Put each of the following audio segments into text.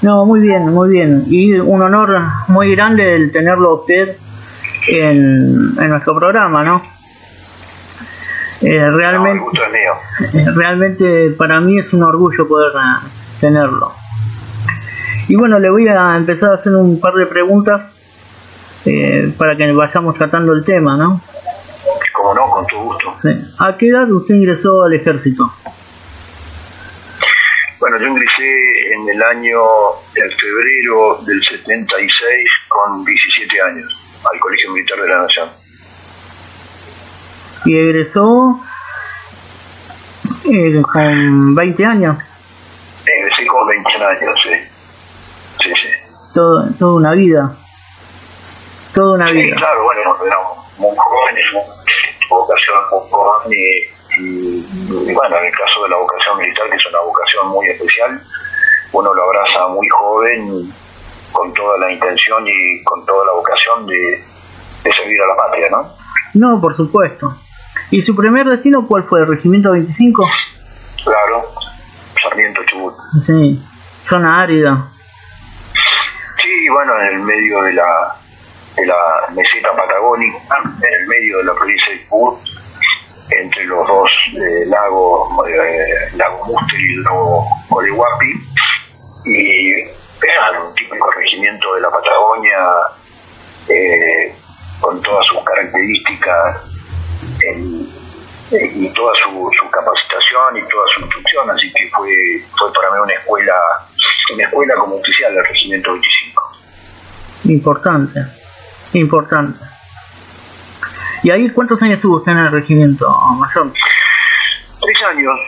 No, muy bien, muy bien. Y un honor muy grande el tenerlo a usted en nuestro programa, ¿no? No, el gusto es mío. Realmente para mí es un orgullo poder tenerlo. Y bueno, le voy a empezar a hacer un par de preguntas para que vayamos tratando el tema, ¿no? Como no, con tu gusto. Sí. ¿A qué edad usted ingresó al ejército? Bueno, yo ingresé en febrero del 76 con 17 años al Colegio Militar de la Nación. ¿Y egresó con 20 años? Egresé con 21 años, sí. Sí, sí. Toda una vida. Toda una vida. Sí, claro, bueno, éramos muy jóvenes, vocación muy joven y bueno, en el caso de la vocación militar, que es una vocación muy especial, uno lo abraza muy joven con toda la intención y con toda la vocación de servir a la patria, ¿no? No, por supuesto. ¿Y su primer destino cuál fue? ¿El Regimiento 25? Claro, Sarmiento Chubut. Sí, zona árida. Sí, bueno, en el medio de la meseta patagónica, en el medio de la provincia de Chubut, entre los dos lagos, lago Múster y el lago Colehuapi, y era un típico regimiento de la Patagonia, con todas sus características y toda su capacitación y toda su instrucción, así que fue para mí una escuela como oficial del Regimiento 25. Importante. ¿Y ahí cuántos años tuvo usted en el regimiento, mayor? 3 años.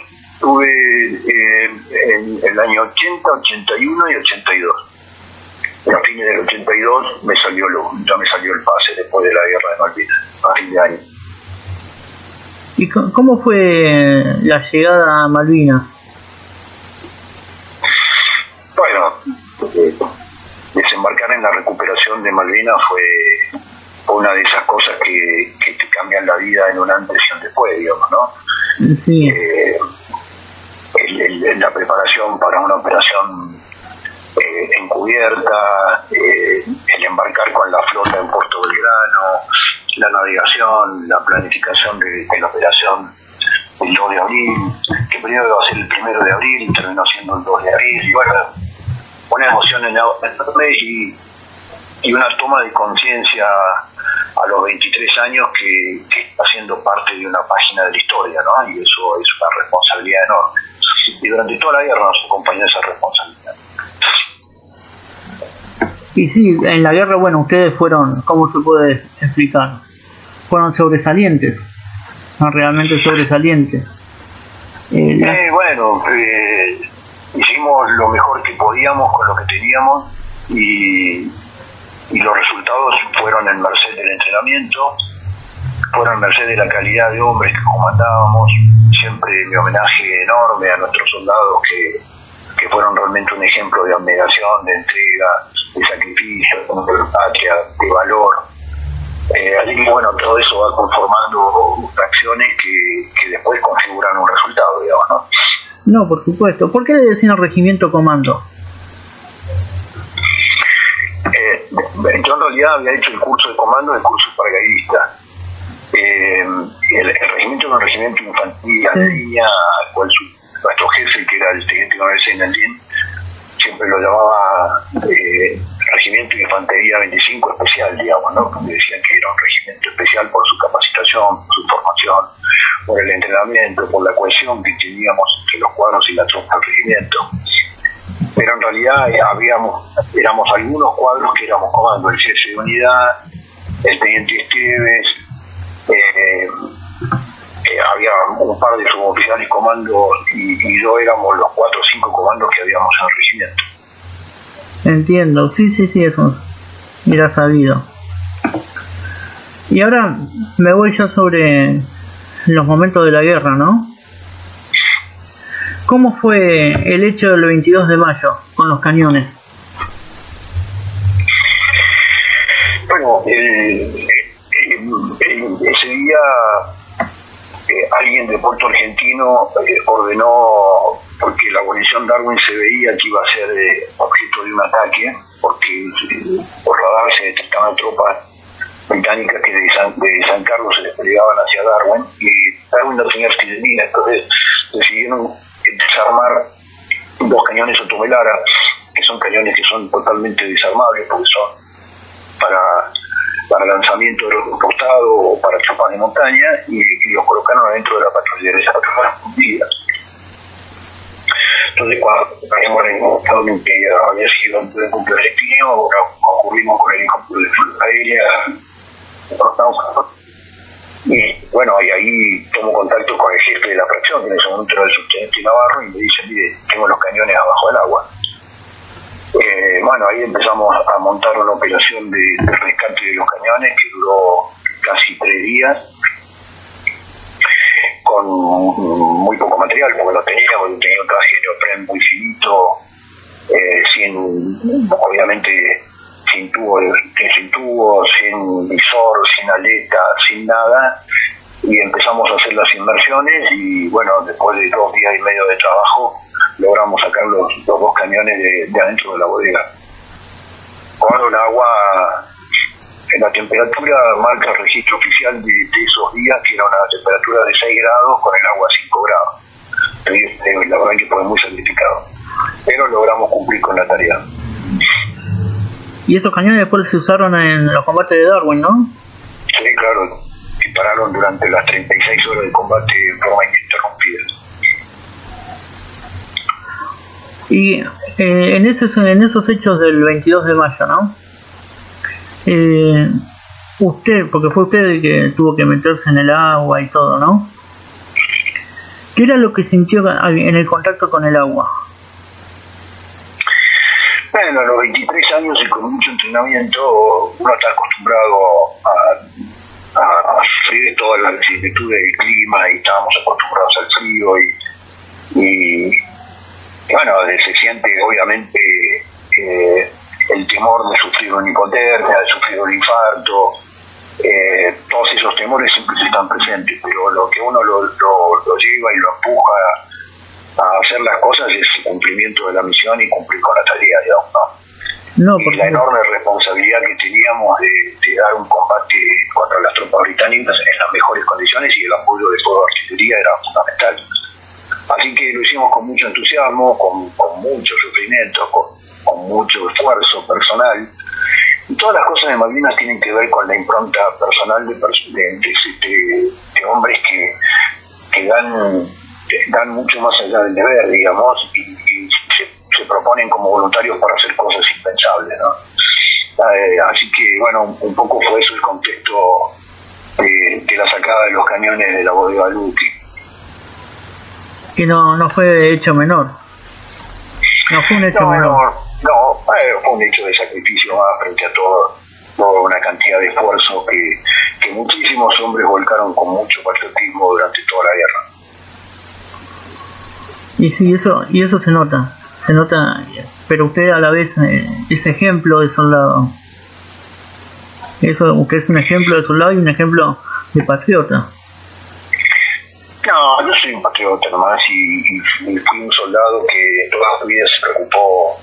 Tuve en el año 80, 81 y 82. A fines del 82 ya me salió el pase después de la guerra de Malvinas, a fin de año. ¿Y cómo fue la llegada a Malvinas? Bueno, desembarcar en la recuperación de Malvinas fue una de esas cosas que te cambian la vida en un antes y un después, digamos, ¿no? Sí. La preparación para una operación encubierta, el embarcar con la flota en Puerto Belgrano, la navegación, la planificación de la operación el 2 de abril, que primero iba a ser el 1 de abril y terminó siendo el 2 de abril, y bueno, una emoción enorme y una toma de conciencia a los 23 años que está siendo parte de una página de la historia, ¿no? Y eso es una responsabilidad enorme. Y durante toda la guerra nos acompañó esa responsabilidad. Y sí, en la guerra, bueno, ustedes fueron, ¿cómo se puede explicar? Fueron sobresalientes, no, realmente sobresalientes. Bueno, hicimos lo mejor que podíamos con lo que teníamos y los resultados fueron en merced del entrenamiento, fueron en merced de la calidad de hombres que comandábamos. Siempre mi homenaje enorme a nuestros soldados que fueron realmente un ejemplo de abnegación, de entrega, de sacrificio, de patria, de valor. Así que bueno, todo eso va conformando acciones que después configuran un resultado, digamos, ¿no? No, por supuesto. ¿Por qué le decían regimiento comando? Yo en realidad había hecho el curso de comando y el curso de paracaidista. El regimiento era un regimiento infantil de línea, al cual nuestro jefe, que era el teniente coronel Seinaldín, siempre lo llamaba regimiento de infantería 25 especial, digamos, ¿no? Porque decían que era un regimiento especial por su capacitación, por su formación, por el entrenamiento, por la cohesión que teníamos entre los cuadros y la tropa del regimiento. Pero en realidad éramos algunos cuadros que éramos comando, el jefe de unidad, el teniente Esteves, había un par de suboficiales comandos y yo éramos los 4 o 5 comandos que habíamos en el regimiento. Entiendo, sí, eso era sabido. Y ahora me voy ya sobre los momentos de la guerra, ¿no? ¿Cómo fue el hecho del 22 de mayo con los cañones? Bueno, ese día alguien de Puerto Argentino ordenó, porque la guarnición Darwin se veía que iba a ser objeto de un ataque, porque por radar se detectaban tropas británicas que de San Carlos se desplegaban hacia Darwin, y Darwin no tenía artillería, entonces decidieron desarmar 2 cañones Otomelara, que son cañones que son totalmente desarmables, porque son para lanzamiento de los costados o para tropas de montaña, y los colocaron adentro de la patrullera. Esa patrullera escondida. Entonces, cuando habíamos encontrado que había sido un clandestino, concurrimos con el helicóptero de fuerza aérea, y bueno, y ahí tomo contacto con el jefe de la fracción, que en ese momento era el subteniente Navarro, y me dice: mire, tengo los cañones abajo del agua. Bueno, ahí empezamos a montar una operación de rescate de los cañones que duró casi 3 días, con muy poco material, porque no teníamos, tenía un traje de neopren muy finito, obviamente sin tubo, sin visor, sin aleta, sin nada, y empezamos a hacer las inmersiones, y bueno, después de 2 días y medio de trabajo logramos sacar los 2 cañones de adentro de la bodega. Con el agua, en la temperatura marca el registro oficial de esos días, que era una temperatura de 6 grados con el agua a 5 grados. Entonces, la verdad que fue muy sacrificado, pero logramos cumplir con la tarea. Y esos cañones después se usaron en los combates de Darwin, ¿no? Sí, claro, dispararon durante las 36 horas de combate en forma ininterrumpida. Y en esos hechos del 22 de mayo, ¿no? Usted, porque fue usted el que tuvo que meterse en el agua y todo, ¿no? ¿Qué era lo que sintió en el contacto con el agua? Bueno, a los 23 años y con mucho entrenamiento, uno está acostumbrado a sufrir todas las vicisitudes del clima, y estábamos acostumbrados al frío, y bueno, se siente obviamente el temor de sufrir una hipotermia, de sufrir un infarto, todos esos temores siempre están presentes, pero lo que uno lo lleva y lo empuja a hacer las cosas es el cumplimiento de la misión y cumplir con la tarea, digamos, ¿no? Y la enorme responsabilidad que teníamos de dar un combate contra las tropas británicas en las mejores condiciones, y el apoyo de fuego de artillería era fundamental. Así que lo hicimos con mucho entusiasmo, con mucho sufrimiento, con mucho esfuerzo personal. Y todas las cosas de Malvinas tienen que ver con la impronta personal de hombres que dan mucho más allá del deber, digamos, y se proponen como voluntarios para hacer cosas impensables, ¿no? Así que, bueno, un poco fue eso el contexto de la sacada de los cañones de la bodega Luque. Que no fue hecho menor. No fue un hecho menor. No, fue un hecho de sacrificio más frente a toda una cantidad de esfuerzo que muchísimos hombres volcaron con mucho patriotismo durante toda la guerra. Y sí, eso se nota, pero usted a la vez es ejemplo de soldado. Eso, usted es un ejemplo de soldado y un ejemplo de patriota. No, yo soy un patriota nomás, y fui un soldado que toda su vida se preocupó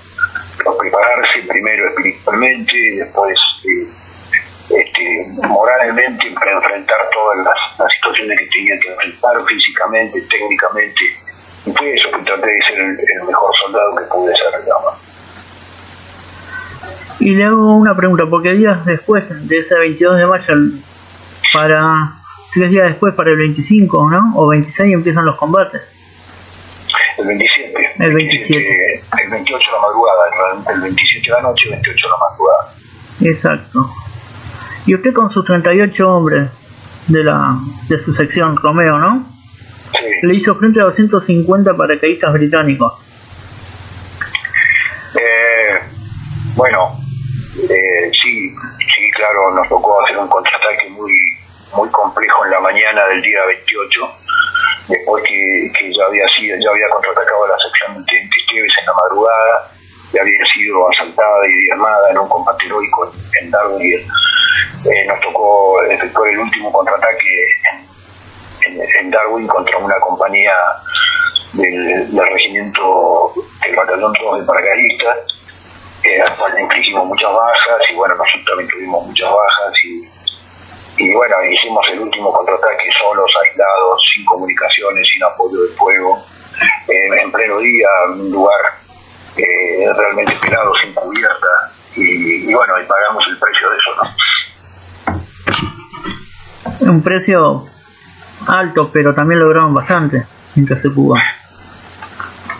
por prepararse primero espiritualmente, después moralmente, para enfrentar todas las situaciones que tenía que enfrentar físicamente, técnicamente, y fue eso que traté de ser el mejor soldado que pude ser, digamos. Y le hago una pregunta, porque días después de ese 22 de mayo, 3 días después, para el 25, ¿no? O 26 empiezan los combates. El 27. El 27. El 28 de la madrugada, el 27 de la noche, el 28 de la madrugada. Exacto. Y usted con sus 38 hombres de su sección Romeo, ¿no? Sí. Le hizo frente a 250 paracaidistas británicos. Bueno, sí, claro, nos tocó hacer un contraataque muy complejo en la mañana del día 28, después que ya había contraatacado a la sección de Teniente Esteves en la madrugada, ya había sido asaltada y diezmada en un combate heroico en Darwin. Nos tocó efectuar el último contraataque en Darwin contra una compañía del regimiento del batallón 2 de paracaidistas, al cual infligimos muchas bajas, y bueno, nosotros también tuvimos muchas bajas, y bueno, hicimos el último contraataque solos, aislados, sin comunicaciones, sin apoyo de fuego, en pleno día, en un lugar realmente pelado, sin cubierta, y bueno, y pagamos el precio de eso, ¿no? Un precio alto, pero también lograron bastante mientras se pudo.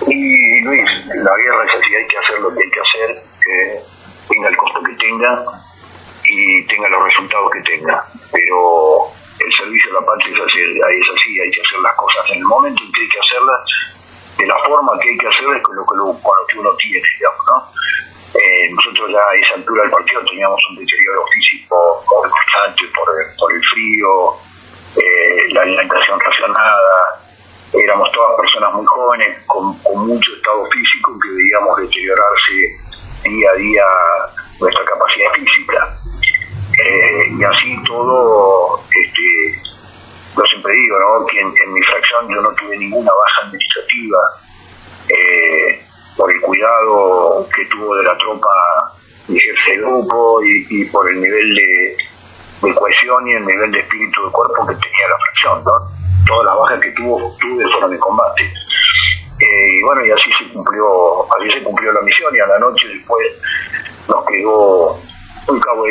Y Luis, la guerra es así, hay que hacer lo que hay que hacer, tenga el costo que tenga y tenga los resultados que tenga, pero el servicio a la patria es así, hay que hacer las cosas en el momento en que hay que hacerlas, de la forma que hay que hacerlas, con lo que uno tiene, digamos, ¿no? Nosotros ya a esa altura del partido teníamos un deterioro físico muy constante por el frío, la alimentación racionada, éramos todas personas muy jóvenes con mucho estado físico que veíamos deteriorarse día a día nuestra capacidad física, y así todo, yo siempre digo, ¿no?, que en mi fracción yo no tuve ninguna baja administrativa, por el cuidado que tuvo de la tropa mi jefe de grupo y por el nivel de cohesión y el nivel de espíritu de cuerpo que tenía la fracción, ¿no? Todas las bajas que tuve fueron de combate, y bueno, y así se cumplió la misión, y a la noche después nos quedó un cabo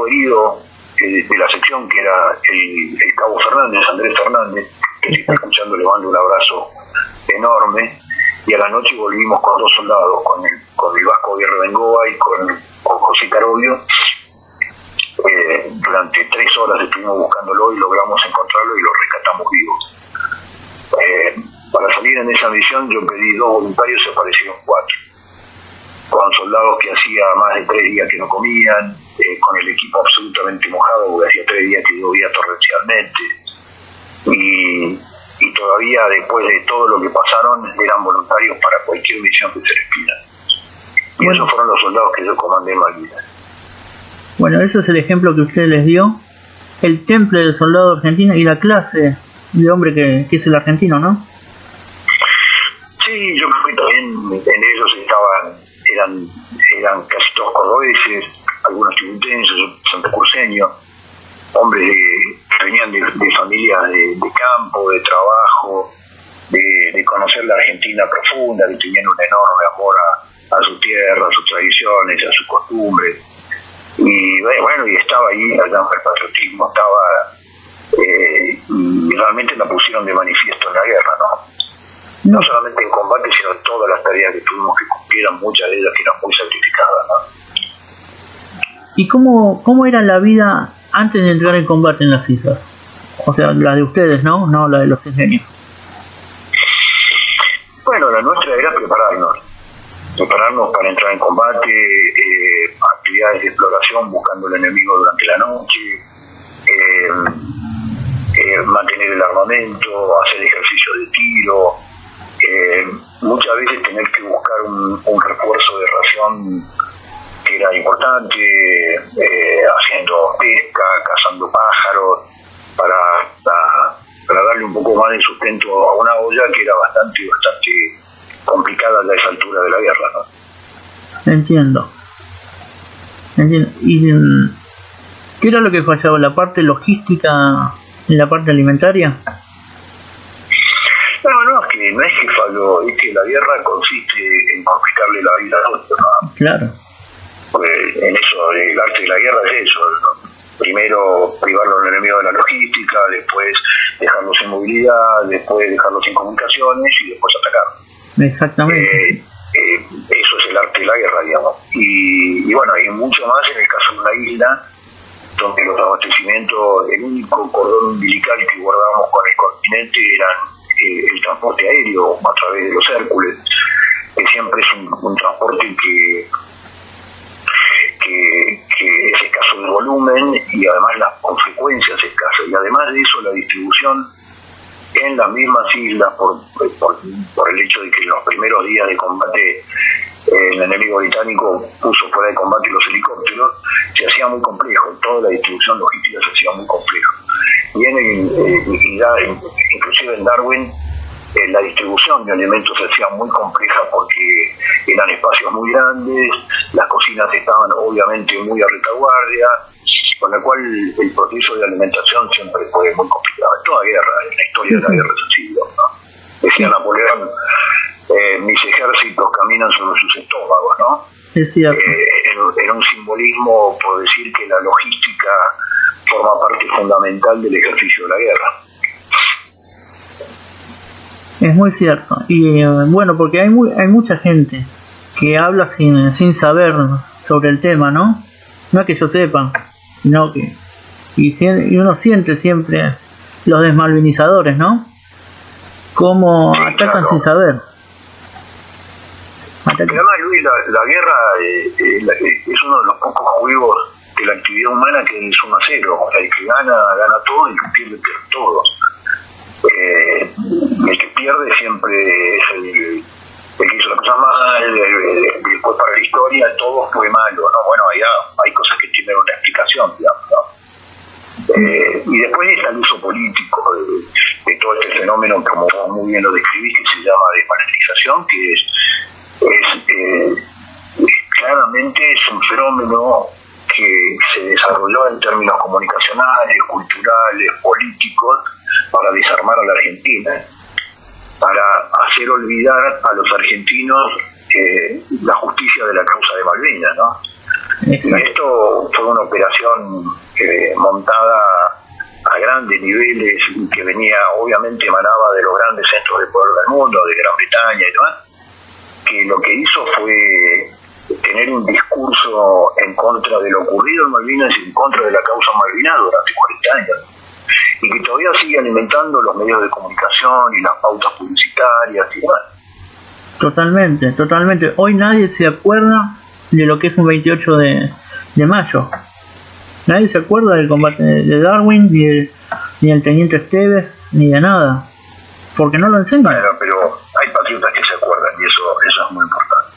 herido de la sección, que era el cabo Fernández, Andrés Fernández, que si está escuchando le mando un abrazo enorme, y a la noche volvimos con 2 soldados, con el Vasco Aguirre Bengoa y con José Carovio. Durante 3 horas estuvimos buscándolo y logramos encontrarlo y lo rescatamos vivo. Para salir en esa misión yo pedí 2 voluntarios y aparecieron 4, con soldados que hacía más de 3 días que no comían, con el equipo absolutamente mojado, porque hacía 3 días que llovía torrencialmente, y todavía después de todo lo que pasaron eran voluntarios para cualquier misión que se les pida. Y esos fueron los soldados que yo comandé en Malvinas. Bueno, ese es el ejemplo que usted les dio, el temple del soldado argentino y la clase de hombre que es el argentino, ¿no? Sí, yo creo que también en ellos eran casi todos cordobeses, algunos tributenses, santacruceños, hombres que venían de familias de campo, de trabajo, de conocer la Argentina profunda, que tenían un enorme amor a su tierra, a sus tradiciones, a sus costumbres. Y bueno, y estaba ahí, allá el patriotismo estaba, y realmente la pusieron de manifiesto en la guerra, ¿no? No solamente en combate, sino en todas las tareas que tuvimos que cumplir, muchas de ellas que eran muy sacrificadas, ¿no? ¿Y cómo era la vida antes de entrar en combate en las islas? O sea, la de ustedes, ¿no? No la de los ingenios. Bueno, la nuestra era prepararnos para entrar en combate, actividades de exploración buscando el enemigo durante la noche, mantener el armamento, hacer ejercicio de tiro, muchas veces tener que buscar un refuerzo de ración que era importante, haciendo pesca, cazando pájaros, para darle un poco más de sustento a una olla que era bastante complicada a esa altura de la guerra, ¿no? Entiendo. ¿Y qué era lo que fallaba? ¿La parte logística y la parte alimentaria? No, es que falló, es que la guerra consiste en complicarle la vida a otro, ¿no? Claro. Porque en eso, el arte de la guerra es eso, ¿no? Primero privarlo al enemigo de la logística, después dejarlo sin movilidad, después dejarlo sin comunicaciones y después atacar. Exactamente. Eso es el arte de la guerra, digamos. Y bueno, y mucho más en el caso de una isla donde los abastecimientos, el único cordón umbilical que guardábamos con el continente eran el transporte aéreo a través de los Hércules, que siempre es un transporte que es escaso de volumen y además las consecuencias escasas, y además de eso la distribución en las mismas islas por el hecho de que en los primeros días de combate el enemigo británico puso fuera de combate los helicópteros, se hacía muy complejo, toda la distribución logística se hacía muy complejo, y inclusive en Darwin la distribución de alimentos se hacía muy compleja porque eran espacios muy grandes, las cocinas estaban obviamente muy a retaguardia, con lo cual el proceso de alimentación siempre fue muy complicado. En toda guerra, en la historia de la guerra es así, ¿no? Decía Napoleón, mis ejércitos caminan sobre sus estómagos, ¿no? Es cierto. Era un simbolismo por decir que la logística forma parte fundamental del ejercicio de la guerra. Es muy cierto. Y bueno, porque hay mucha gente que habla sin saber sobre el tema, ¿no? No es que yo sepa, sino que... Y uno siente siempre los desmalvinizadores, ¿no? Cómo Sí, atacan claro. sin saber. Además, Luis, la guerra es uno de los pocos juegos de la actividad humana que es 1-0. El que gana todo y el que pierde todo. El que pierde siempre es el que hizo la cosa mal, después para la historia todo fue malo, ¿no? Bueno, allá hay cosas que tienen una explicación, digamos, ¿no? Y después está el uso político de todo este fenómeno, como vos muy bien lo describís, que se llama desmalinización, que claramente es un fenómeno que se desarrolló en términos comunicacionales, culturales, políticos, para desarmar a la Argentina, para hacer olvidar a los argentinos la justicia de la causa de Malvinas, ¿no? Exacto. Y esto fue una operación montada a grandes niveles, que venía, obviamente emanaba de los grandes centros de poder del mundo, de Gran Bretaña y demás, que lo que hizo fue tener un discurso en contra de lo ocurrido en Malvinas y en contra de la causa malvinada durante 40 años, y que todavía sigue alimentando los medios de comunicación y las pautas publicitarias y demás. Totalmente. Hoy nadie se acuerda de lo que es un 28 de mayo. Nadie se acuerda del combate de Darwin, ni del teniente Esteves, ni de nada. Porque no lo enseñan. Bueno, pero hay patriotas que se acuerdan y eso es muy importante.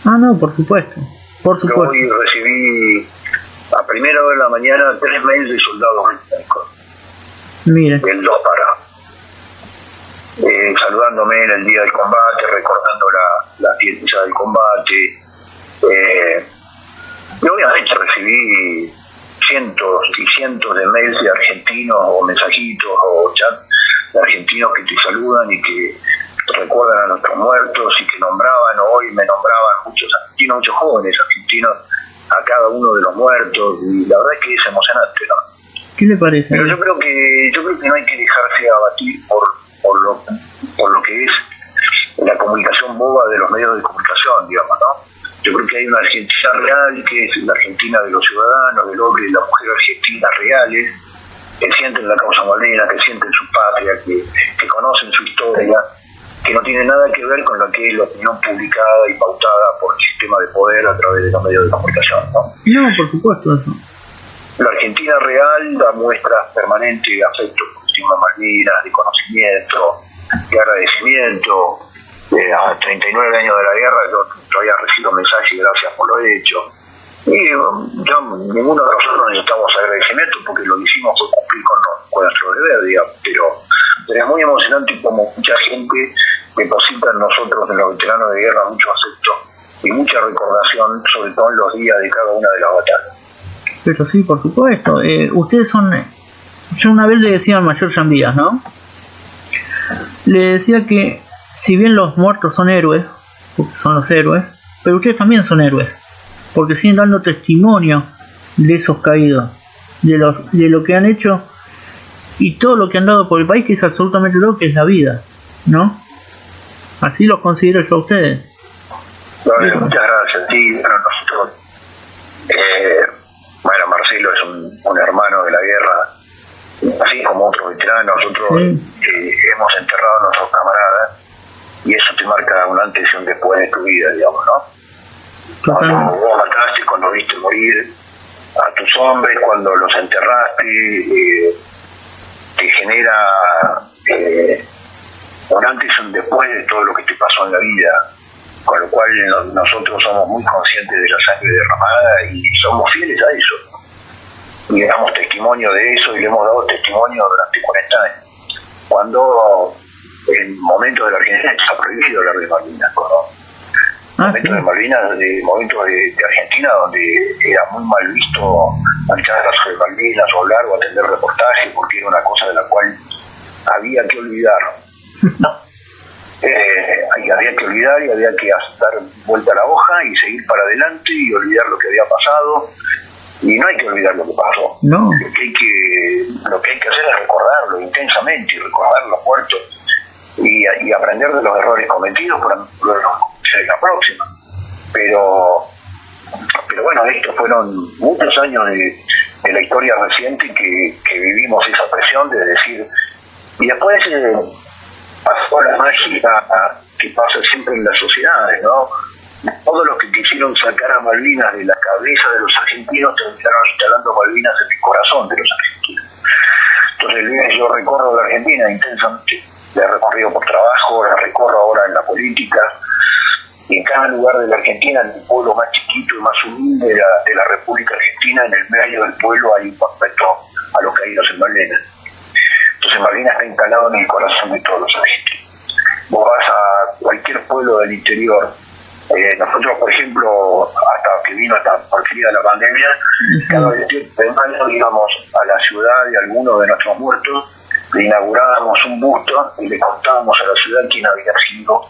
Ah, no, por supuesto. Yo hoy recibí a primera hora de la mañana 3 mails de soldados británicos. Mire. El 2 saludándome en el día del combate, recordando la fiesta del combate. Y obviamente recibí cientos y cientos de mails de argentinos o mensajitos o chat de argentinos que te saludan y que recuerdan a nuestros muertos y que nombraban, hoy me nombraban muchos argentinos, muchos jóvenes argentinos a cada uno de los muertos, y la verdad es que es emocionante, ¿no? ¿Qué le parece? Pero yo creo que no hay que dejarse abatir por lo que es la comunicación boba de los medios de comunicación, digamos, ¿no? Yo creo que hay una Argentina real, que es la Argentina de los ciudadanos, del hombre y la mujer argentina reales, que sienten la causa malvina, que sienten su patria, que conocen su historia, que no tiene nada que ver con lo que es la opinión publicada y pautada por el sistema de poder a través de los medios de comunicación, ¿no? No, por supuesto eso. La Argentina real da muestras permanentes de afecto por el tema Malvinas, de conocimiento, de agradecimiento. A 39 años de la guerra yo todavía recibo mensajes y gracias por lo hecho. Y ninguno de nosotros necesitamos agradecimiento porque lo que hicimos fue cumplir con nuestro deber, digamos. Pero es muy emocionante como mucha gente deposita en nosotros, en los veteranos de guerra, mucho afecto y mucha recordación, sobre todo en los días de cada una de las batallas. Pero sí, por supuesto. Ustedes son... Yo una vez le decía al mayor Jean-Díaz, ¿no? Le decía que si bien los muertos son héroes, porque son los héroes, pero ustedes también son héroes, porque siguen dando testimonio de esos caídos, de lo que han hecho y todo lo que han dado por el país, que es absolutamente todo, que es la vida, ¿no? Así los considero yo a ustedes. Bueno, muchas gracias. Sí, bueno, nosotros, Marcelo es un hermano de la guerra, así como otros veteranos. Nosotros hemos enterrado a nuestros camaradas y eso te marca un antes y un después de tu vida, digamos, ¿no? Cuando vos mataste, cuando viste morir a tus hombres, cuando los enterraste, te genera un antes y un después de todo lo que te pasó en la vida, con lo cual nosotros somos muy conscientes de la sangre derramada y somos fieles a eso. y damos testimonio de eso, y le hemos dado testimonio durante 40 años. Cuando en momentos de la Argentina está prohibido hablar de Malvinas, ¿no? Momentos de Malvinas, momentos de Argentina donde era muy mal visto charlar sobre Malvinas o hablar o atender reportajes, porque era una cosa de la cual había que olvidar, ¿no? Había que olvidar y había que dar vuelta a la hoja y seguir para adelante y olvidar lo que había pasado. Y no hay que olvidar lo que pasó. No. Lo que hay que hacer es recordarlo intensamente y recordar los muertos y aprender de los errores cometidos para no cometer la próxima. Pero bueno, estos fueron muchos años de la historia reciente que vivimos esa presión de decir, y después pasó la magia que pasa siempre en las sociedades, ¿no? Todos los que quisieron sacar a Malvinas de la cabeza de los argentinos terminaron instalando Malvinas en el corazón de los argentinos. Entonces yo recorro la Argentina intensamente, la he recorrido por trabajo, la recorro ahora en la política, y en cada lugar de la Argentina, en el pueblo más chiquito y más humilde de la República Argentina, en el medio del pueblo hay un monumento a los caídos en Malvinas. Entonces Malvinas está instalado en el corazón de todos los argentinos. Vos vas a cualquier pueblo del interior. Nosotros, por ejemplo, hasta que vino esta porquería de la pandemia, cada 28 de mayo íbamos a la ciudad de alguno de nuestros muertos, le inaugurábamos un busto y le contábamos a la ciudad quién había sido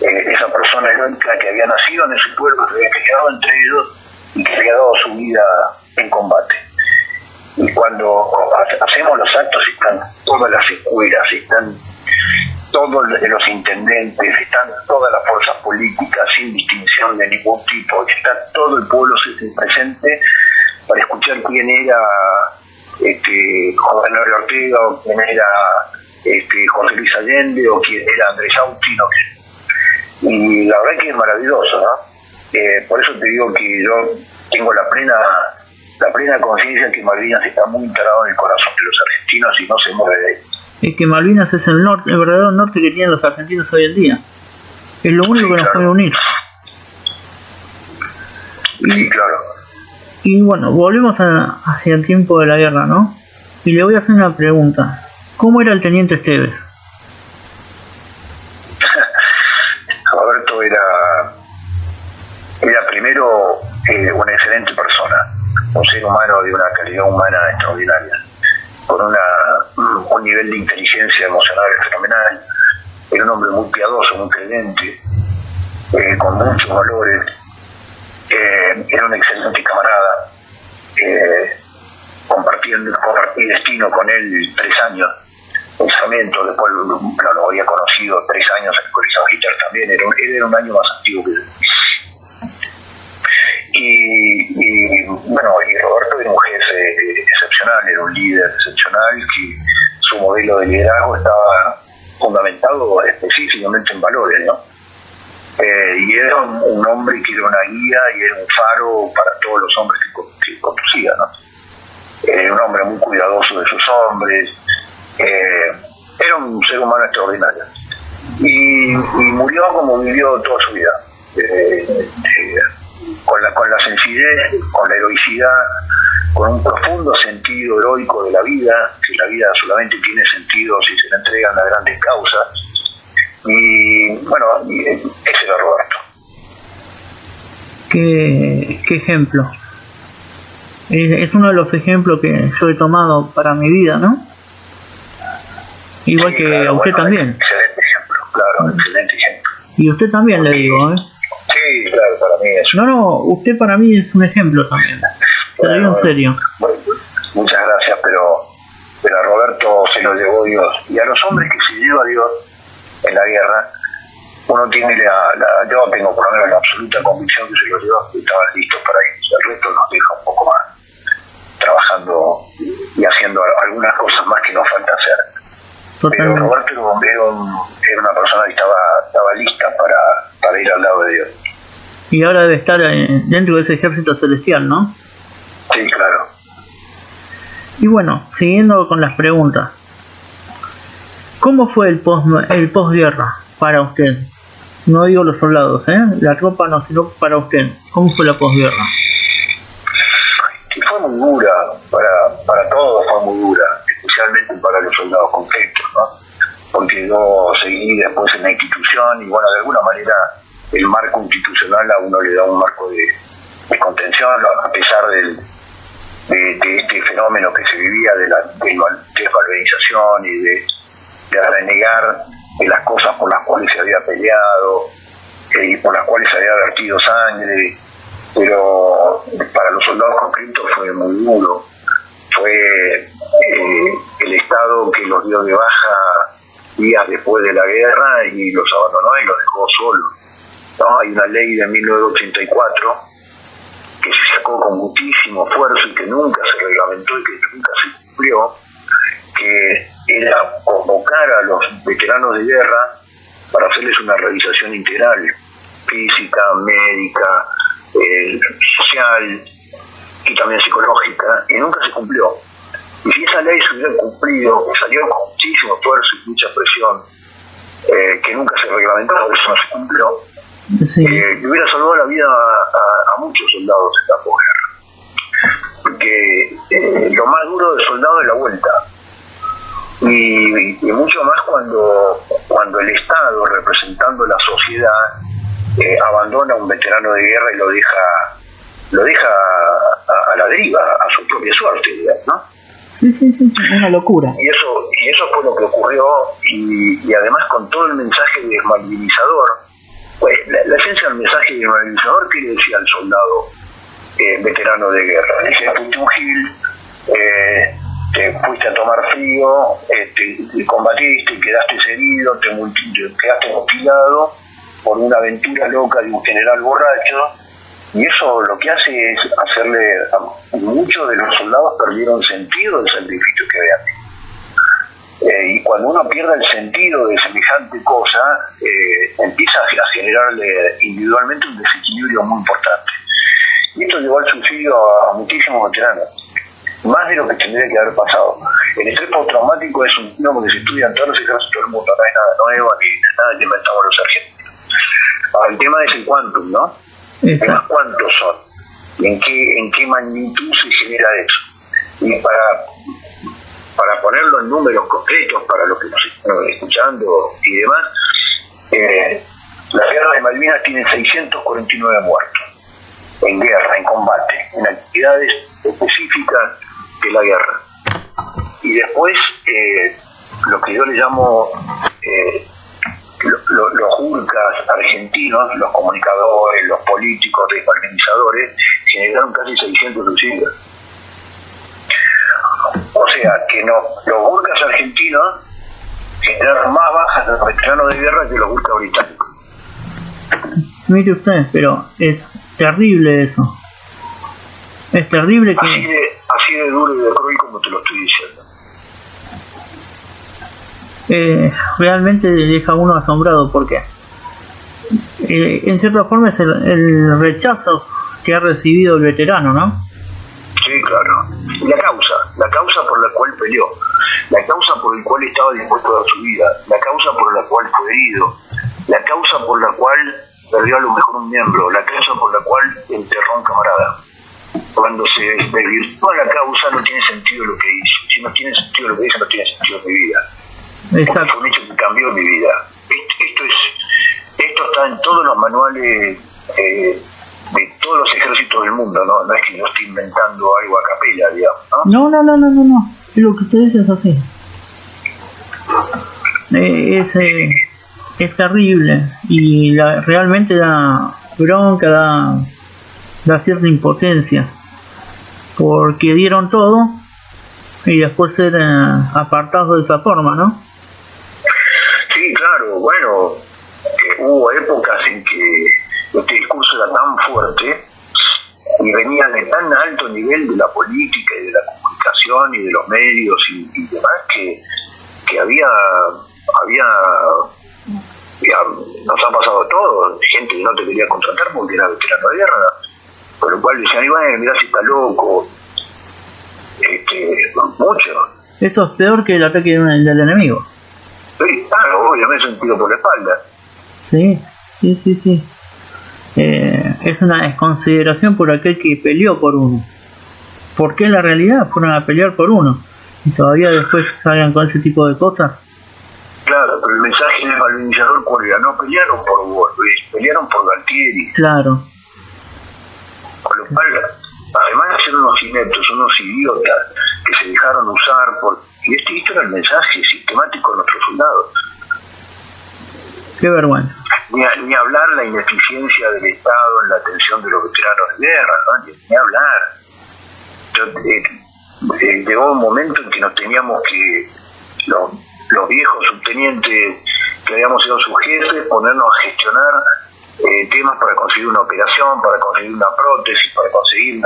esa persona heroica que había nacido en ese pueblo, que había criado entre ellos y que había dado su vida en combate. Y cuando hacemos los actos están todas las escuelas, están todos los intendentes, están todas las fuerzas políticas sin distinción de ningún tipo, está todo el pueblo presente para escuchar quién era Juan Manuel Ortega, o quién era José Luis Allende, o quién era Andrés Austin, y la verdad que es maravilloso, ¿no? Por eso te digo que yo tengo la plena conciencia que Malvinas está muy instalado en el corazón de los argentinos y no se mueve de ahí. Es que Malvinas es el verdadero norte que tienen los argentinos hoy en día. Es lo único que nos puede unir. Sí, claro. Y bueno, volvemos hacia el tiempo de la guerra, ¿no? Y le voy a hacer una pregunta. ¿Cómo era el teniente Esteves? Roberto era primero una excelente persona, un ser humano de una calidad humana extraordinaria, con un nivel de inteligencia emocional fenomenal. Era un hombre muy piadoso, muy creyente, con muchos valores. Era un excelente camarada. Compartí destino con él 3 años en Sarmiento, después lo había conocido 3 años en el Colegio Hitler también. Él era un año más antiguo que yo. Y Roberto era un jefe excepcional, era un líder excepcional, que su modelo de liderazgo estaba fundamentado específicamente en valores, ¿no? Y era un hombre que era una guía y era un faro para todos los hombres que conducía, ¿no? Era un hombre muy cuidadoso de sus hombres, era un ser humano extraordinario. Y murió como vivió toda su vida, con la sencillez, con la heroicidad, con un profundo sentido heroico de la vida, que la vida solamente tiene sentido si se le entregan a grandes causas. Y bueno, ese era Roberto. ¿Qué ejemplo? Es uno de los ejemplos que yo he tomado para mi vida, ¿no? Igual sí, que claro, usted también. Excelente ejemplo, claro, excelente ejemplo. Y usted también, le digo, ¿eh? Sí, claro, para mí es... No, usted para mí es un ejemplo también. Te lo digo en serio. Bueno, muchas gracias, pero a Roberto se lo llevó Dios. Y a los hombres que se lleva Dios en la guerra, uno tiene yo tengo por lo menos la absoluta convicción que se lo llevó, que estaban listos para irse. El resto nos deja un poco más trabajando y haciendo algunas cosas más que nos falta hacer. Totalmente. Pero Roberto era una persona que estaba lista para ir al lado de Dios. Y ahora debe estar dentro de ese ejército celestial, ¿no? Sí, claro. Y bueno, siguiendo con las preguntas, ¿cómo fue el posguerra para usted? No digo los soldados, la tropa no, sino para usted. ¿Cómo fue la posguerra? Fue muy dura, para todos fue muy dura, especialmente para los soldados conflictos, ¿no? Porque yo seguí después en la institución y bueno, de alguna manera el marco institucional a uno le da un marco de contención, a pesar de este fenómeno que se vivía de la desvalorización y de renegar de las cosas por las cuales se había peleado y por las cuales se había vertido sangre. Pero para los soldados conflictos fue muy duro. Fue el Estado que los dio de baja días después de la guerra y los abandonó y los dejó solos, ¿no? Hay una ley de 1984 que se sacó con muchísimo esfuerzo y que nunca se reglamentó y que nunca se cumplió, que era convocar a los veteranos de guerra para hacerles una revisación integral, física, médica, social y también psicológica, y nunca se cumplió. Y si esa ley se hubiera cumplido, que salió con muchísimo esfuerzo y mucha presión, que nunca se reglamentó, por eso no se cumplió, sí, le hubiera salvado la vida a muchos soldados en la posguerra. Porque lo más duro del soldado es la vuelta. Y mucho más cuando el Estado, representando la sociedad, abandona a un veterano de guerra y lo deja a la deriva, a su propia suerte, ¿no? Sí, una locura. Y eso fue lo que ocurrió, y además con todo el mensaje desmalvinizador. Pues la esencia del mensaje desmalvinizador, ¿qué le decía al soldado veterano de guerra? Le decía: fuiste un gil, te fuiste a tomar frío, te combatiste, quedaste herido, te quedaste mutilado por una aventura loca de un general borracho. Y eso lo que hace es hacerle a muchos de los soldados perdieron sentido del sacrificio que habían hecho. Y cuando uno pierde el sentido de semejante cosa, empieza a generarle individualmente un desequilibrio muy importante. Y esto llevó al suicidio a muchísimos veteranos, más de lo que tendría que haber pasado. El estrés postraumático es un fenómeno que se estudia en todos los ejércitos del mundo, no es nada nuevo ni nada que inventamos los argentinos. Ahora, el tema es el quantum, ¿no? Exacto. ¿Cuántos son? ¿Y en qué magnitud se genera eso? Y para ponerlo en números concretos para los que nos están escuchando y demás, la guerra de Malvinas tiene 649 muertos en guerra, en combate, en actividades específicas de la guerra. Y después lo que yo le llamo los urcas argentinos, los comunicadores, los políticos, desmalvinizadores, generaron casi 600 suicidios. O sea que los urcas argentinos generaron más bajas de los veteranos de guerra que los urcas británicos. Mire usted, pero es terrible eso. Es terrible que... Así de duro y de cruel como te lo estoy diciendo. Realmente deja uno asombrado porque en cierta forma es el rechazo que ha recibido el veterano, ¿no? Sí, claro. Y la causa por la cual peleó, la causa por la cual estaba dispuesto a dar su vida, la causa por la cual fue herido, la causa por la cual perdió a lo mejor un miembro, la causa por la cual enterró a un camarada. Cuando se desvirtúa la causa no tiene sentido lo que hizo. Si no tiene sentido lo que hizo, no tiene sentido mi vida. Exacto. Fue un hecho que cambió mi vida. Esto está en todos los manuales de todos los ejércitos del mundo, ¿no? No es que yo esté inventando algo a capela, digamos, ¿no? No. Lo que usted dice es así. Es terrible y realmente da bronca, da cierta impotencia, porque dieron todo y después ser apartados de esa forma, ¿no? Sí, claro, bueno, hubo épocas en que este discurso era tan fuerte y venía de tan alto nivel de la política y de la comunicación y de los medios y demás que había nos ha pasado todo, gente que no te quería contratar porque era veterano de guerra, con lo cual decían: mirá si está loco, mucho. Eso es peor que el ataque del enemigo. Sí, claro, obviamente es un tiro por la espalda. Sí. Es una desconsideración por aquel que peleó por uno. porque es la realidad, fueron a pelear por uno y todavía después salgan con ese tipo de cosas. Claro, pero el mensaje del malvinizador, ¿cuál era? No pelearon por Borges, pelearon por Galtieri. Claro. Con lo cual, además de ser unos ineptos, unos idiotas que se dejaron usar por... Y esto era el mensaje sistemático de nuestros soldados. Qué vergüenza. Ni hablar la ineficiencia del Estado en la atención de los veteranos de guerra, ¿no? Ni hablar. Llegó un momento en que nos teníamos que, los viejos subtenientes que habíamos sido sus jefes, ponernos a gestionar temas para conseguir una operación, para conseguir una prótesis, para conseguir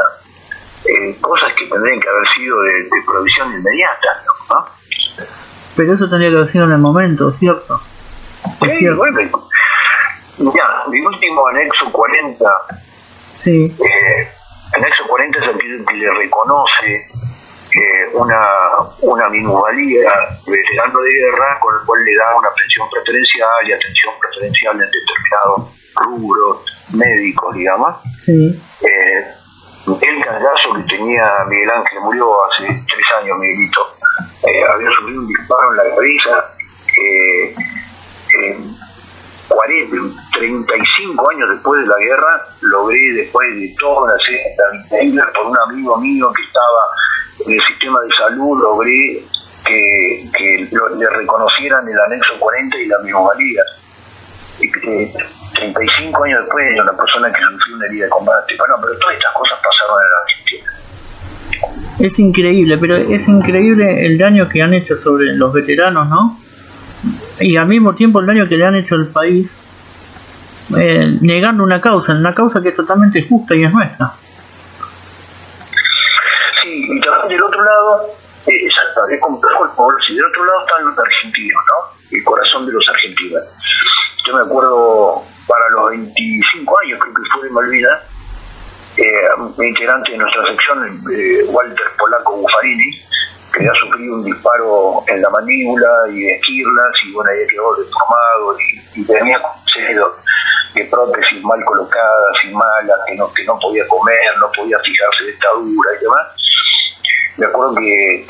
cosas que tendrían que haber sido de provisión inmediata, ¿no? Pero eso tendría que haber sido en el momento, ¿cierto? Sí, cierto. Bueno, ya, mi último anexo 40, sí. Anexo 40 es aquel que le reconoce una minusvalía veterano de guerra, con el cual le da una pensión preferencial y atención preferencial en determinados rubros médicos, digamos. Sí. El cagazo que tenía Miguel Ángel, murió hace 3 años, Miguelito, había sufrido un disparo en la cabeza. 35 años después de la guerra, logré, después de toda una serie por un amigo mío que estaba en el sistema de salud, logré que le reconocieran el anexo 40 y la minusvalía. 35 años después, de una persona que sufrió una herida de combate. Bueno, pero todas estas cosas pasaron en la Argentina. Es increíble, pero es increíble el daño que han hecho sobre los veteranos, ¿no? Y al mismo tiempo el daño que le han hecho al país, negando una causa que es totalmente justa y es nuestra. Sí, y también del otro lado, exacto, es complejo el pueblo, si del otro lado están los argentinos, ¿no? El corazón de los argentinos. Yo me acuerdo, para los 25 años, creo que fue de Malvinas, un integrante de nuestra sección, Walter Polaco Buffarini, que había sufrido un disparo en la mandíbula y esquirlas, y bueno, ahí quedó deformado y tenía una serie de prótesis mal colocadas y malas, que no podía comer, no podía fijarse de dentadura y demás. Me acuerdo que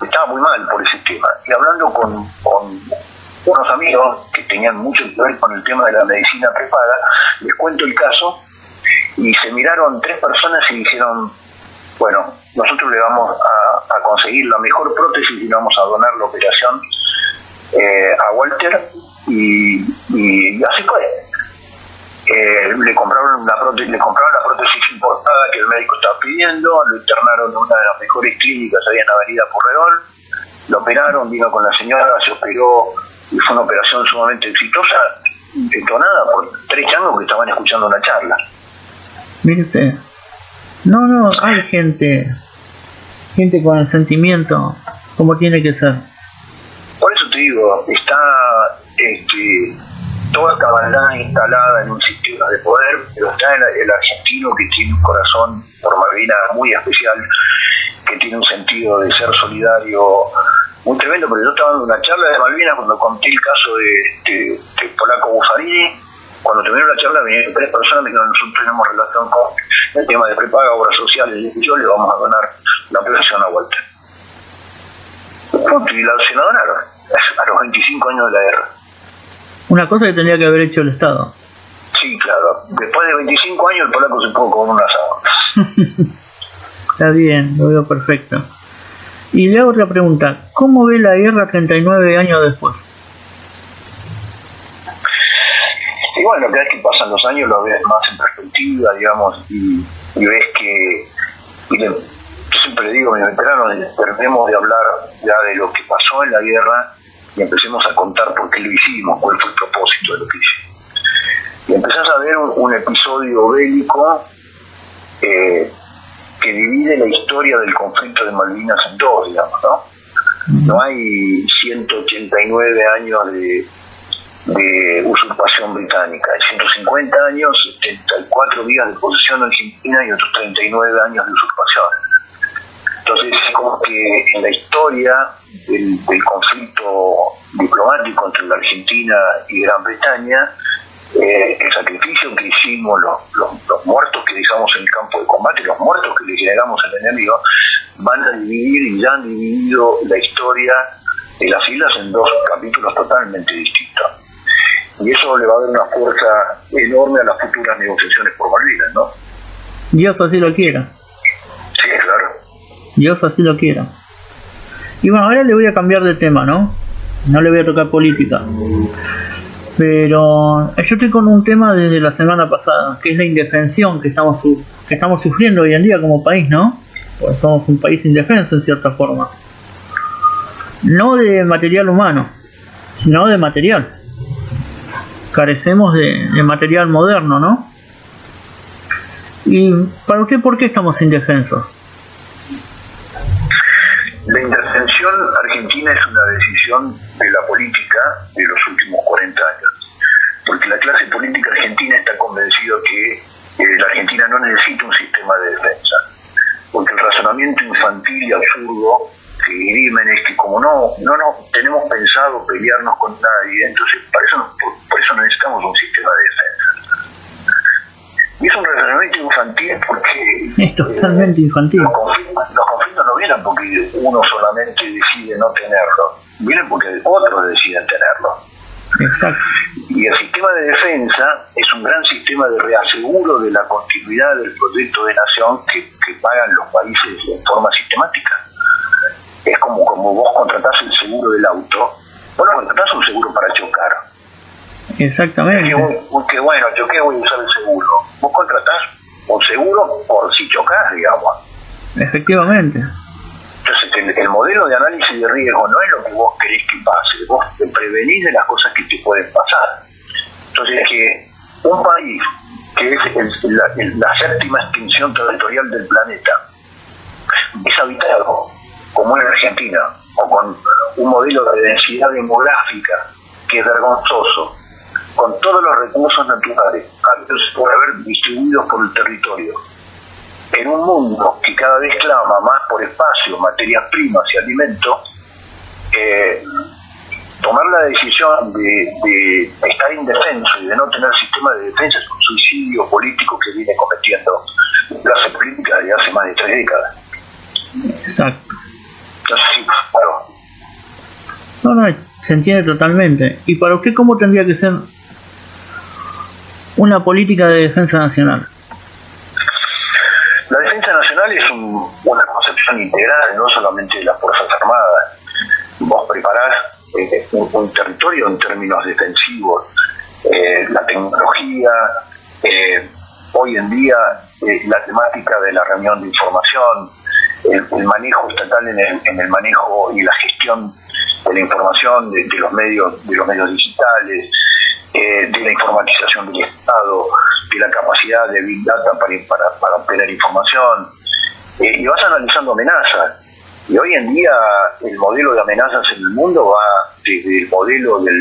estaba muy mal por ese tema. Y hablando con unos amigos que tenían mucho que ver con el tema de la medicina prepaga, les cuento el caso, y se miraron 3 personas y dijeron: bueno, nosotros le vamos a conseguir la mejor prótesis y le vamos a donar la operación a Walter, y así fue. Le compraron la prótesis importada que el médico estaba pidiendo, lo internaron en una de las mejores clínicas ahí en la avenida Porredón, lo operaron, vino con la señora, se operó, y fue una operación sumamente exitosa, detonada por 3 changos que estaban escuchando una charla. Mire usted. No, hay gente con el sentimiento como tiene que ser. Por eso te digo, está toda esta maldad instalada en un sistema de poder, pero está el argentino que tiene un corazón por Malvinas muy especial, que tiene un sentido de ser solidario muy tremendo. Pero yo estaba dando una charla de Malvinas cuando conté el caso de Polaco Buffarini. Cuando terminó la charla vinieron 3 personas, me dijeron: nosotros tenemos relación con el tema de prepaga, obras sociales, y yo le vamos a donar la operación a Walter. Y se la donaron a los 25 años de la guerra. Una cosa que tendría que haber hecho el Estado. Sí, claro. Después de 25 años el polaco se pudo comer un asado. Está bien, lo veo perfecto. Y le hago otra pregunta: ¿cómo ve la guerra 39 años después? Y bueno, cada vez que pasan los años lo ves más en perspectiva, digamos, y ves que, yo siempre digo, mis veteranos, terminemos de hablar ya de lo que pasó en la guerra y empecemos a contar por qué lo hicimos, cuál fue el propósito de lo que hicimos. Y empezás a ver un episodio bélico que divide la historia del conflicto de Malvinas en 2, digamos, ¿no? No hay 189 años de usurpación británica, hay 150 años, 74 días de posesión argentina y otros 39 años de usurpación. Entonces es como que en la historia del conflicto diplomático entre la Argentina y Gran Bretaña el sacrificio que hicimos, los muertos que dejamos en el campo de combate, los muertos que le generamos al enemigo, van a dividir y ya han dividido la historia de las islas en dos capítulos totalmente distintos. Y eso le va a dar una fuerza enorme a las futuras negociaciones por Malvinas, ¿no? Dios así lo quiera. Sí, claro. Dios así lo quiera. Y bueno, ahora le voy a cambiar de tema, ¿no? No le voy a tocar política. Pero yo estoy con un tema desde la semana pasada, que es la indefensión que estamos sufriendo hoy en día como país, ¿no? Pues somos un país indefenso en cierta forma. No de material humano, sino de material. Carecemos de material moderno, ¿no? ¿Y para usted por qué estamos indefensos? La indefensión argentina es una decisión de la política de los últimos 40 años, porque la clase política argentina está convencida que la Argentina no necesita un sistema de defensa, porque el razonamiento infantil y absurdo que dirimen es que como no tenemos pensado pelearnos con nadie, entonces por eso necesitamos un sistema de defensa. Y es un razonamiento infantil porque es totalmente infantil. Los conflictos no vienen porque uno solamente decide no tenerlo, vienen porque otros deciden tenerlo. Exacto. Y el sistema de defensa es un gran sistema de reaseguro de la continuidad del proyecto de nación que pagan los países en forma sistemática. Es como vos contratás el seguro del auto, vos no contratás un seguro para chocar. Exactamente. Que bueno, yo qué voy a usar el seguro. Vos contratás un seguro por si chocas, digamos. Efectivamente. Entonces el modelo de análisis de riesgo no es lo que vos querés que pase, vos te prevenís de las cosas que te pueden pasar. Entonces que un país que es la séptima extinción territorial del planeta es habitado como en Argentina, o con un modelo de densidad demográfica que es vergonzoso, con todos los recursos naturales por haber distribuidos por el territorio, en un mundo que cada vez clama más por espacio, materias primas y alimentos, tomar la decisión de estar indefenso y de no tener sistema de defensa es un suicidio político que viene cometiendo la clase política desde hace más de 3 décadas. Exacto. Entonces, sí, claro. No, se entiende totalmente. ¿Y para usted cómo tendría que ser una política de defensa nacional? La defensa nacional es una concepción integral, no solamente de las Fuerzas Armadas. Vos preparás un territorio en términos defensivos, la tecnología, hoy en día la temática de la reunión de información, el manejo estatal en el manejo y la gestión de la información de los medios digitales, de la informatización del Estado, de la capacidad de Big Data para obtener información, y vas analizando amenazas. Y hoy en día el modelo de amenazas en el mundo va desde el modelo de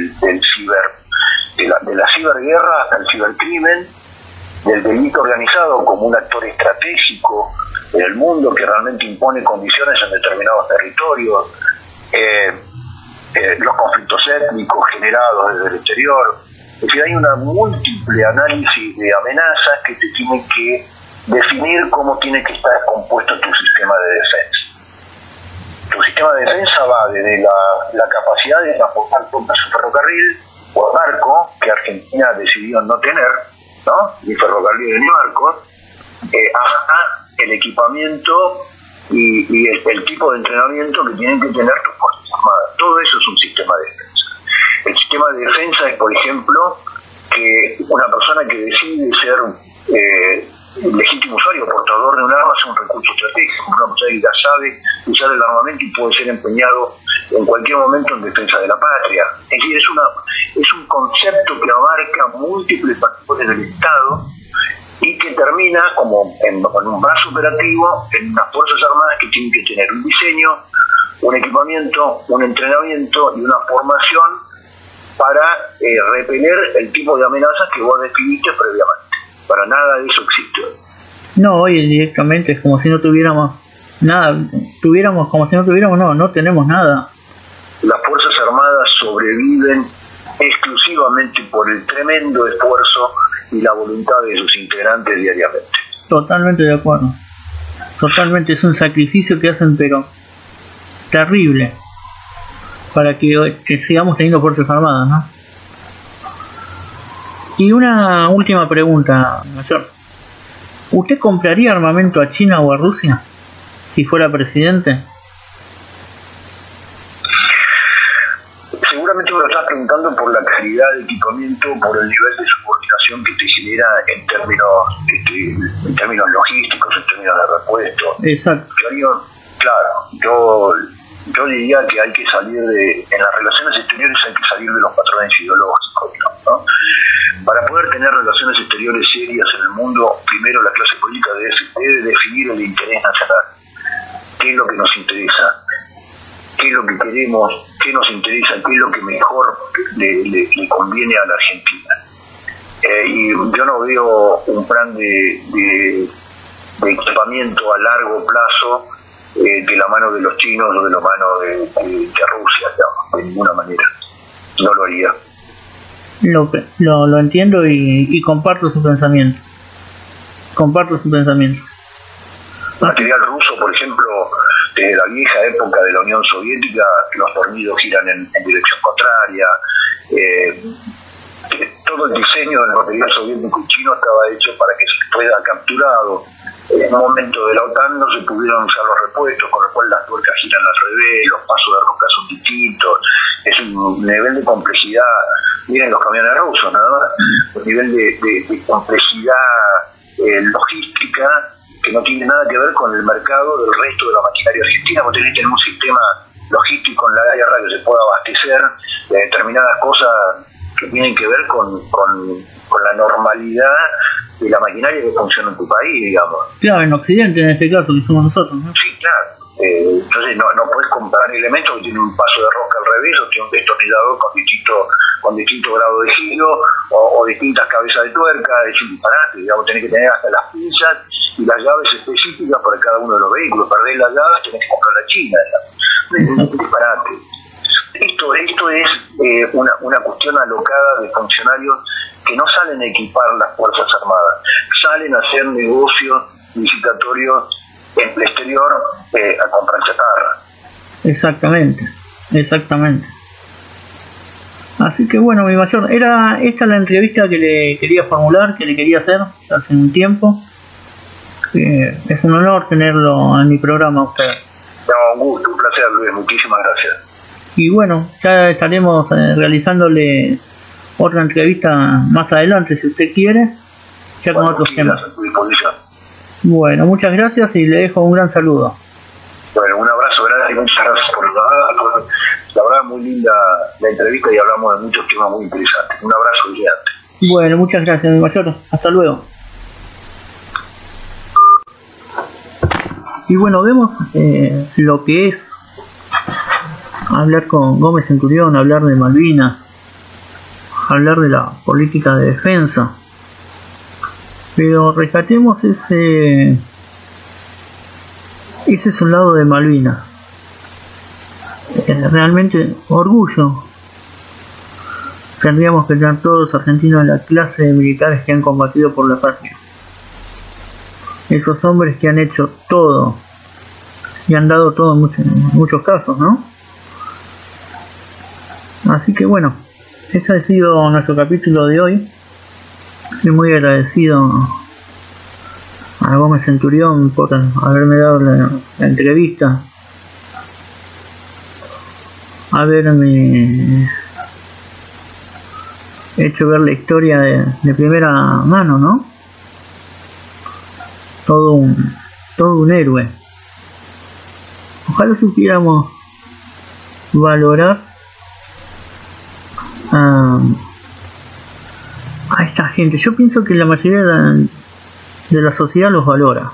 la ciberguerra hasta el cibercrimen, del delito organizado como un actor estratégico en el mundo que realmente impone condiciones en determinados territorios, los conflictos étnicos generados desde el exterior. Es decir, hay una múltiple análisis de amenazas que te tienen que definir cómo tiene que estar compuesto tu sistema de defensa. Tu sistema de defensa va desde la capacidad de transportar tropas en ferrocarril o barco, que Argentina decidió no tener, ¿no? Ni ferrocarril ni barcos, hasta el equipamiento y el tipo de entrenamiento que tienen que tener tus fuerzas armadas. Todo eso es un sistema de defensa. El sistema de defensa es, por ejemplo, que una persona que decide ser legítimo usuario o portador de un arma es un recurso estratégico, una persona que ya sabe usar el armamento y puede ser empeñado en cualquier momento en defensa de la patria. Es decir, es un concepto que abarca múltiples factores del Estado y que termina como en un brazo operativo en unas Fuerzas Armadas que tienen que tener un diseño, un equipamiento, un entrenamiento y una formación para repeler el tipo de amenazas que vos definiste previamente. Para nada de eso existe. No, hoy directamente es como si no tuviéramos nada. No tenemos nada. Las Fuerzas Armadas sobreviven exclusivamente por el tremendo esfuerzo y la voluntad de sus integrantes diariamente. Totalmente de acuerdo. Totalmente, es un sacrificio que hacen, pero terrible, para que sigamos teniendo fuerzas armadas, ¿no? Y una última pregunta, mayor. ¿Usted compraría armamento a China o a Rusia si fuera presidente? Seguramente me lo estás preguntando por la calidad de equipamiento, por el nivel de subordinación que te genera en términos logísticos, en términos de repuesto. Exacto. Yo diría que hay que salir en las relaciones exteriores hay que salir de los patrones ideológicos, ¿no? Para poder tener relaciones exteriores serias en el mundo, primero la clase política debe definir el interés nacional. ¿Qué es lo que nos interesa? ¿Qué es lo que queremos? ¿Qué nos interesa? ¿Qué es lo que mejor le conviene a la Argentina? Y yo no veo un plan de equipamiento a largo plazo de la mano de los chinos o de la mano de Rusia, digamos, de ninguna manera. No lo haría. Lo entiendo y comparto su pensamiento. Material ruso, por ejemplo, desde la vieja época de la Unión Soviética, los tornillos giran en dirección contraria. Todo el diseño del material soviético y chino estaba hecho para que se fuera capturado. En un momento de la OTAN no se pudieron usar los repuestos, con lo cual las tuercas giran al revés, los pasos de roca son distintos. Es un nivel de complejidad. Miren los camiones rusos, nada más. Un nivel de complejidad logística que no tiene nada que ver con el mercado del resto de la maquinaria argentina. Vos tenés que tener un sistema logístico en la guerra que se pueda abastecer de determinadas cosas que tienen que ver con la normalidad de la maquinaria que funciona en tu país, digamos. Claro, en Occidente, en este caso, que somos nosotros, ¿no? Sí, claro. Entonces no puedes comprar elementos que tienen un paso de rosca al revés o tiene un destornillador con distinto grado de giro o distintas cabezas de tuerca. Es un disparate, digamos, tenés que tener hasta las pinzas y las llaves específicas para cada uno de los vehículos. Perdés las llaves, tenés que comprar la China, digamos. Es un disparate. Esto es una cuestión alocada de funcionarios que no salen a equipar las Fuerzas Armadas, salen a hacer negocios licitatorios en el exterior a comprar chatarra. Exactamente. Así que bueno, mi mayor, era esta la entrevista que le quería formular, que le quería hacer hace un tiempo. Es un honor tenerlo en mi programa, usted. No, un gusto, un placer, Luis, muchísimas gracias. Y bueno, ya estaremos realizándole otra entrevista más adelante, si usted quiere, ya con otros temas. A tu disposición. Bueno, muchas gracias y le dejo un gran saludo. Bueno, un abrazo grande y muchas gracias por la verdad muy linda la entrevista y hablamos de muchos temas muy interesantes. Un abrazo gigante. Bueno, muchas gracias, mi mayor. Hasta luego. Y bueno, vemos lo que es hablar con Gómez Centurión, hablar de Malvinas, hablar de la política de defensa. Pero rescatemos ese es un lado de Malvinas. Realmente orgullo. Tendríamos que tener todos los argentinos la clase de militares que han combatido por la patria. Esos hombres que han hecho todo y han dado todo en muchos casos, ¿no? Así que bueno, ese ha sido nuestro capítulo de hoy. Estoy muy agradecido a Gómez Centurión por haberme dado la entrevista, haberme hecho ver la historia de primera mano, ¿no? Todo un héroe. Ojalá supiéramos valorar a esta gente. Yo pienso que la mayoría de la sociedad los valora.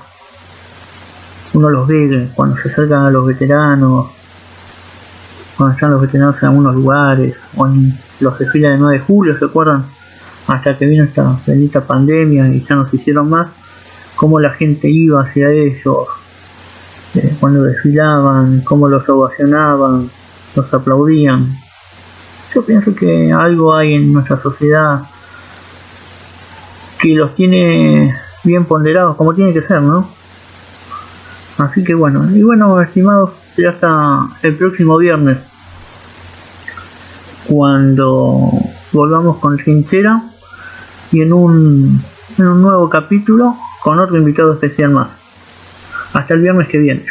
Uno los ve cuando se acercan a los veteranos, cuando están los veteranos en algunos lugares, o en los desfiles de 9 de julio, ¿se acuerdan? Hasta que vino esta bendita pandemia y ya no se hicieron más, cómo la gente iba hacia ellos, cuando desfilaban, cómo los ovacionaban, los aplaudían. yo pienso que algo hay en nuestra sociedad que los tiene bien ponderados, como tiene que ser, ¿no? Así que bueno, y bueno, estimados, ya hasta el próximo viernes, cuando volvamos con Trinchera y en un nuevo capítulo con otro invitado especial más. Hasta el viernes que viene.